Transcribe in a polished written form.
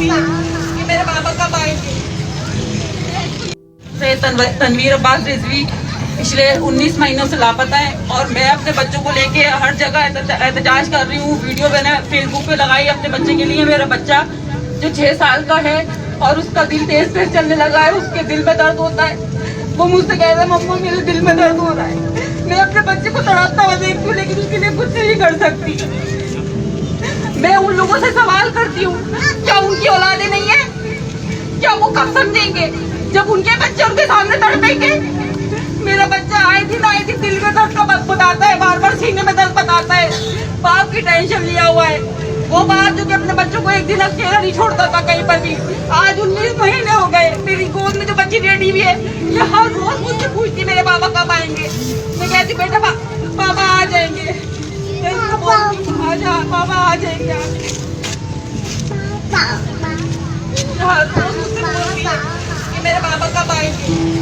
रही हूँ कि मेरे पापा कब आएंगे। तनवीर अब्बास रिजवी पिछले 19 महीनों से लापता है और मैं अपने बच्चों को लेके हर जगह एहतजाज कर रही हूँ। वीडियो मैंने फेसबुक पे लगाई अपने बच्चे के लिए। मेरा बच्चा जो 6 साल का है और उसका दिल तेज तेज चलने लगा है, उसके दिल में दर्द होता है। वो मुझसे कह रहा है मम्मा मेरे दिल में दर्द हो रहा है। मैं अपने बच्चे को तड़पता हुआ देखती हूँ लेकिन उसके लिए कुछ नहीं कर सकती। मैं उन लोगों से सवाल करती हूँ, क्या उनकी औलादे नहीं है? क्या वो कब समझेंगे जब उनके बच्चे उनके सामने तड़पेंगे? मेरा बच्चा आए दिन दिल में दर्द का बताता है, बार बार सीने में दर्द बताता है। बाप की टेंशन लिया हुआ है। वो बाप जो कि अपने बच्चों को एक दिन अकेला नहीं छोड़ता था कहीं पर भी, आज 19 महीने हो गए। मेरी गोद में जो बच्ची रेडी हुई है, ये हर रोज मुझसे पूछती मेरे पापा कब आएंगे। मैं कहती बेटा पापा आ जाएंगे, पापा आ जाएंगे। हर रोज मुझसे पूछती है कि मेरे पापा कब आएंगे।